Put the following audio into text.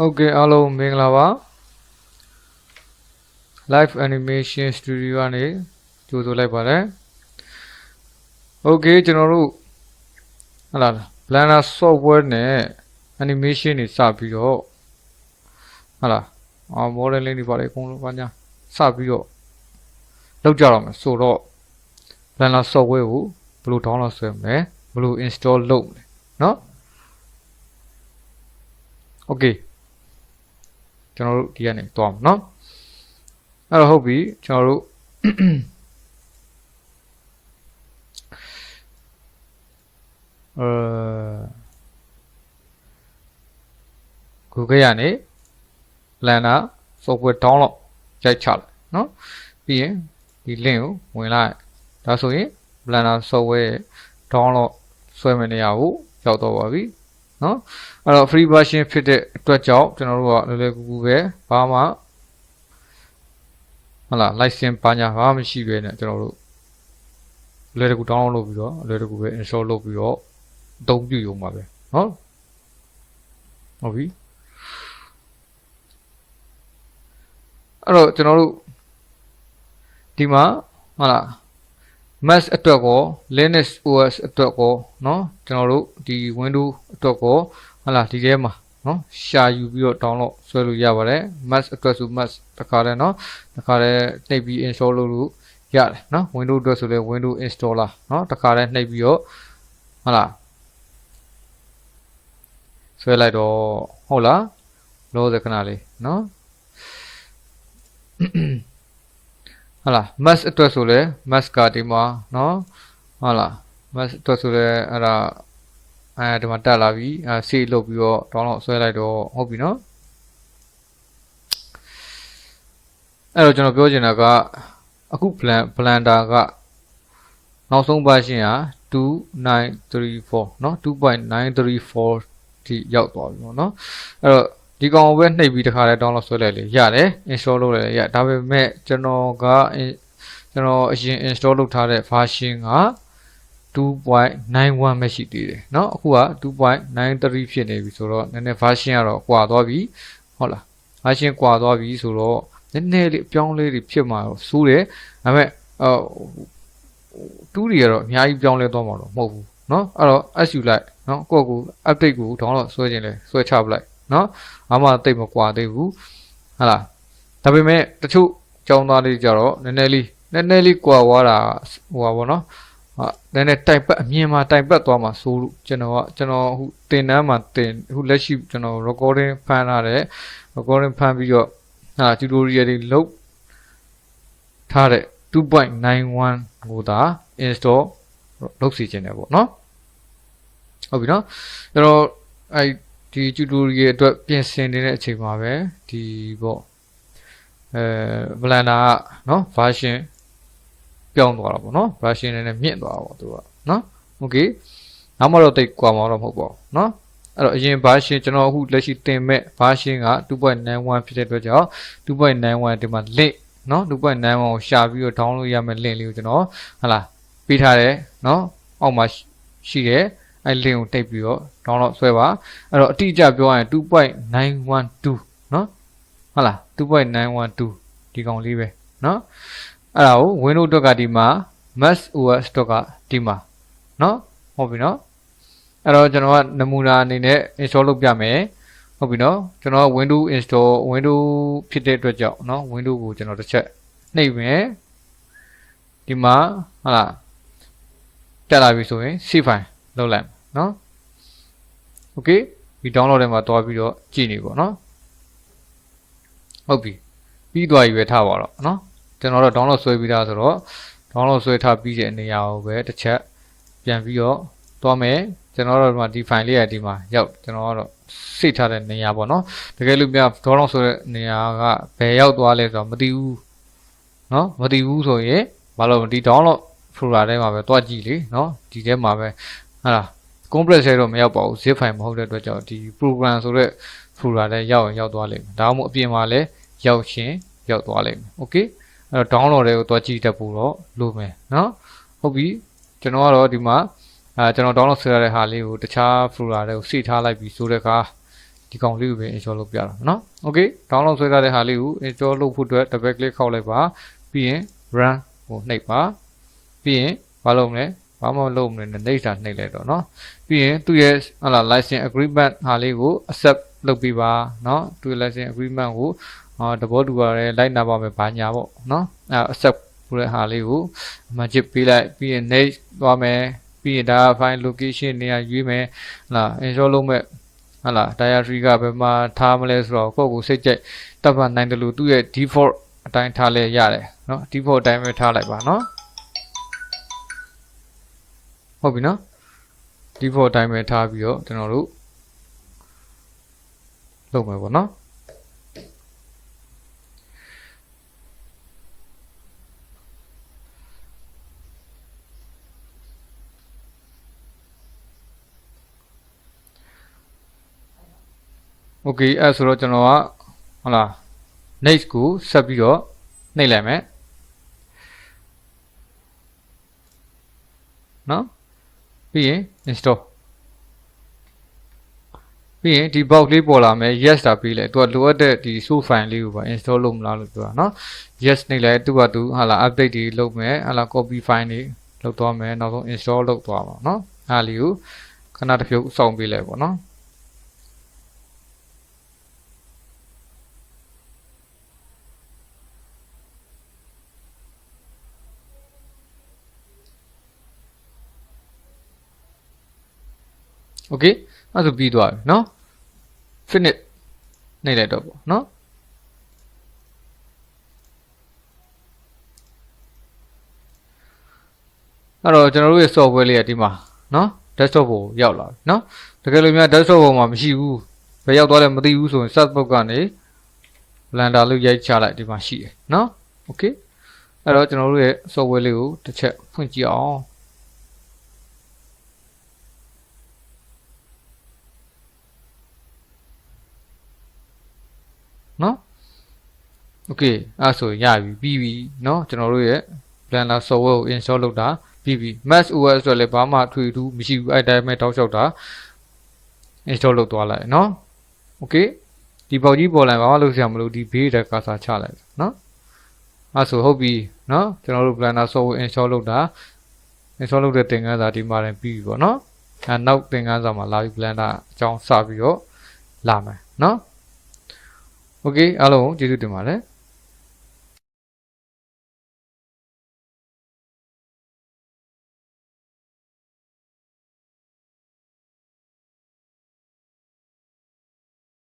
Okay အားလုံးမင်္ဂလာပါ Live Animation Studio ကနေကြိုဆိုလိုက်ပါတယ် Okay ကျွန်တော်တို့ဟလာ Blender software နဲ့ animation တွေစပြီးတော့ဟလာmodeling တွေပါတယ်အကုန်လုံးပါညာစပြီးတော့လောက်ကြတော့မယ်ဆိုတော့ Blender software ကိုဘယ်လို download ဆွဲမလဲဘယ်လို install လုပ်မလဲเนาะ Okay ကျွန်တော်တို့ဒီကနေသွားမယ်เนาะအဲ့တော့ဟုတ်ပြီကျွန်တော်တို့Google ကနေ Blender software download ရိုက်ချလိုက်เนาะပြီးရင်ဒီ link ကိုဝင်လိုက်ဒါဆိုရင် Blender software download ဆွဲမယ့်နေရာကိုရောက်တော့ပါပြီเนาะအဲ့တော့ free version ဖြစ်တဲ့အတွက်ကြောင့်ကျွန်တော်တို့ကလွယ်လွယ်ကူကူပဲဘာမှဟုတ်လား license ဘာညာဘာမှမရှိပဲနဲ့ကျွန်တော်တို့လွယ်တကူ download လုပ်ပြီးတော့လွယ်တကူပဲ install လုပ်ပြီးတော့အသုံးပြုရုံပါပဲเนาะဟုတ်ပြီအဲ့တော့ကျွန်တော်တို့ဒီမှာဟုတ်လား Mac အတွက်ကို Linux OS အတွက်ကိုเนาะကျွန်တော်တို့ဒီ Windows အတွက်ကိုဟုတ်လားဒီထဲမှာเนาะရှာယူပြီးတော့ download ဆွဲလို့ရပါတယ် Mac အတွက်ဆို Mac တခါတည်းเนาะတခါတည်းနှိပ်ပြီး install လုပ်လို့ရတယ်เนาะ Windows အတွက်ဆိုလည်း Windows installer เนาะတခါတည်းနှိပ်ပြီးတော့ဟုတ်လားဆွဲလိုက်တော့ဟုတ်လားလောစခဏလေးเนาะဟုတ်လား Mac အတွက်ဆိုလဲ Mac ကဒီမှာเนาะဟုတ်လား Mac အတွက်ဆိုလဲအဲ့ဒါဒီမှာတက်လာပြီ save လုပ်ပြီးတော့ download ဆွဲလိုက်တော့ဟုတ်ပြီเนาะအဲ့တော့ကျွန်တော်ပြောချင်တာကအခု Blender ကနောက်ဆုံး version က2934เนาะ 2.934 ထိရောက်သွားပြီပေါ့เนาะအဲ့တော့ဒီကောင်ပဲနှိပ်ပြီးတခါလဲ download ဆွဲလိုက်လေရတယ် install လုပ်လိုက်လေရဒါပေမဲ့ကျွန်တော်အရင် install လုပ်ထားတဲ့ version က 2.91 ပဲရှိသေးတယ်เนาะအခုက 2.93 ဖြစ်နေပြီဆိုတော့နည်းနည်း version ကတော့ကွာသွားပြီဟုတ်လား version ကွာသွားပြီဆိုတော့နည်းနည်းလေးအပြောင်းလဲတွေဖြစ်မှာတော့စိုးတယ်ဒါပေမဲ့တူးတွေကတော့အများကြီးပြောင်းလဲသွားမှာတော့မဟုတ်ဘူးเนาะအဲ့တော့ SU လိုက်เนาะကိုယ့်ကို update ကို download ဆွဲခြင်းလဲဆွဲချပလိုက်เนาะဘာမှတိတ်မကွာသေးဘူးဟုတ်လားဒါပေမဲ့တချို့ကျောင်းသားလေးကြတော့နည်းနည်းလေးကွာသွားတာဟိုပါဗောနော်နည်းနည်းတိုင်ပတ်အမြင်မှာတိုင်ပတ်သွားမှာဆိုလို့ကျွန်တော်ဟိုတင်တန်းမှာတင်ဟိုလက်ရှိကျွန်တော် recording ဖမ်းထားတဲ့ recording ဖမ်းပြီးတော့tutorial တွေလုပ်ထားတဲ့ 2.91 ကိုသာ install လုပ်စီခြင်းတယ်ပေါ့နော်ဟုတ်ပြီနော်ကျွန်တော်ဒီ tutorial အတွက်ပြင်ဆင်နေတဲ့အချိန်မှာပဲဒီပေါ့Blender ကเนาะ version ပြောင်းသွားတာပေါ့เนาะ version နဲ့မြင့်သွားတာပေါ့သူကเนาะ okay နောက်မှတော့တိတ်ကွာမှာတော့မဟုတ်ပါဘူးเนาะအဲ့တော့အရင် version ကျွန်တော်အခုလက်ရှိတင်မဲ့ version က 2.91 ဖြစ်တဲ့အတွက်ကြောင့် 2.91 ဒီမှာ link เนาะ 2.91 ကိုရှာပြီးတော့ download ရမယ့် link လေးကိုကျွန်တော်ဟလာပေးထားတယ်เนาะအောက်မှာရှိတယ်အဲ့ link ကိုတိတ်ပြီးတော့ download ဆွဲပါအဲ့တော့အတိအကျပြောရရင် 2.912 เนาะဟုတ်လား 2.912 ဒီကောင်လေးပဲเนาะအဲ့ဒါကို Windows အတွက်ကဒီမှာ Mac OS အတွက်ကဒီမှာเนาะဟုတ်ပြီเนาะအဲ့တော့ကျွန်တော်ကနမူနာအနေနဲ့ install လုပ်ပြမယ်ဟုတ်ပြီเนาะကျွန်တော်က Windows ဖြစ်တဲ့အတွက်ကြောင့်เนาะ Windows ကိုကျွန်တော်တစ်ချက်နှိပ်မယ်ဒီမှာဟုတ်လားတက်လာပြီဆိုရင် save file လုပ်လိုက်เนาะ okay ဒီ download ထဲမှာတွားပြီးတော့ကြည့်နေပေါ့เนาะဟုတ်ပြီပြီးသွားပြီပဲထားပါတော့เนาะကျွန်တော်တော့ download ဆွဲပြီးသားဆိုတော့ download ဆွဲထားပြီးတဲ့နေရာကိုပဲတစ်ချက်ပြန်ပြီးတော့သွားမယ်ကျွန်တော်တို့ဒီမှာဒီ file လေးရဒီမှာရောက်ကျွန်တော်ကတော့စိတ်ထားတဲ့နေရာပေါ့เนาะတကယ်လို့များ download ဆိုတဲ့နေရာကဘယ်ရောက်သွားလဲဆိုတော့မသိဘူးเนาะမသိဘူးဆိုရင်ဘာလို့ဒီ download folder ထဲမှာပဲတွားကြည့်လေเนาะဒီထဲမှာပဲဟာ compressor တော့မရောက်ပါဘူး zip file မဟုတ်တဲ့အတွက်ကြောင့်ဒီ program ဆိုတဲ့ folder ထဲရောက်သွားလိမ့်မယ်ဒါမှမဟုတ်အပြင်မှာလည်းရောက်သွားလိမ့်မယ် okay အဲ့တော့ download တွေကိုတွားကြည့်တတ်ဖို့တော့လိုမယ်เนาะဟုတ်ပြီကျွန်တော်ကတော့ဒီမှာကျွန်တော် download ဆွဲရတဲ့ဟာလေးကိုတခြား folder တွေကိုစိတ်ထားလိုက်ပြီးဆိုတဲ့အခါ ဒီကောင်လေးကိုပဲ install လုပ်ပြတာနော် okay download ဆွဲထားတဲ့ဟာလေးကို install လုပ်ဖို့အတွက် double click ခောက်လိုက်ပါပြီးရင် run ကိုနှိပ်ပါပြီးရင်ဘာလုပ်မလဲဘာမှမလုပ်မလဲနှိပ်တာနှိပ်လိုက်တော့နော်ပြီးရင်သူ့ရဲ့ဟာလာ license agreement ဟာလေးကို accept လုပ်ပြီးပါနော်သူ့ license agreement ကိုသဘောတူရတယ်လိုက်နာပါမယ်ဘာညာပေါ့နော်accept ဆိုတဲ့ဟာလေးကိုမှချစ်ပေးလိုက်ပြီးရင် next သွားမယ်ပြီးရင်ဒါ file location နေရာရွေးမယ်ဟာ install လုပ်မဲ့ဟာလာ diary ကဘယ်မှာထားမလဲဆိုတော့ကိုယ့်ကိုစိတ်ကြိုက်တပ်မှတ်နိုင်တယ်လို့သူ့ရဲ့ default အတိုင်းထားလဲရတယ်နော် default အတိုင်းပဲထားလိုက်ပါနော်ဟုတ်ပြီနော် default အတိုင်းပဲထားပြီးတော့ကျွန်တော်တို့လုပ်မယ်ပေါ့နော်โอเคအဲ့ဆိုတော့ကျွန်တော်ကဟုတ်လား next ကိုဆက်ပြီးတော့နှိပ်လိုက်မယ်နော်ပြီးရင် install ပြီးရင်ဒီ box လေးပေါ်လာမယ် yes တာပြီးလိုက်သူကလိုအပ်တဲ့ဒီ source file လေးကိုပါ install လုပ်မလားလို့ပြောတာနော် yes နှိပ်လိုက်သူကသူဟာလာ update တွေလုပ်မယ်ဟာလာ copy file တွေလုပ်သွားမယ်နောက်ဆုံး install လုပ်သွားပါနော်အားလေးကိုခဏတစ်ဖြုတ်စောင့်ပေးလိုက်ပေါ့နော်โอเคအဲ့ဒါပြီးသွားပြီเนาะ finish နှိပ်လိုက်တော့ပေါ့เนาะအဲ့တော့ကျွန်တော်တို့ရဲ့ software လေးကဒီမှာเนาะ desktop ကိုရောက်လာပြီเนาะတကယ်လို့များ desktop ပေါ်မှာမရှိဘူးဘယ်ရောက်သွားလဲမသိဘူးဆိုရင် search box ကနေ blender လို့ရိုက်ချလိုက်ဒီမှာရှိတယ်เนาะโอเคအဲ့တော့ကျွန်တော်တို့ရဲ့ software လေးကိုတစ်ချက်ဖွင့်ကြည့်အောင်နော်โอเคအဲ့ဆိုရပြီပြီးပြီเนาะကျွန်တော်တို့ရဲ့ Blender software ကို install လုပ်တာပြီးပြီ Mac OS ဆိုလည်းဘာမှထွေထူးမရှိဘူးအဲ့တိုင်းပဲတောက်လျှောက်တာ install လုပ်သွားလိုက်เนาะโอเคဒီပေါက်ကြီးပေါ်လာဘာမှလုပ်စရာမလိုဒီဘေးတဲ့ cursor ချလိုက်เนาะအဲ့ဆိုဟုတ်ပြီเนาะကျွန်တော်တို့ Blender software install လုပ်တာ install လုပ်တဲ့သင်ခန်းစာဒီမှာတင်ပြီးပြီပေါ့เนาะအဲ့နောက်သင်ခန်းစာမှာလာပြီး Blender အကြောင်းစပြီးတော့လာမယ်เนาะโอเคအားလုံးကျေးဇူးတင်ပါတယ်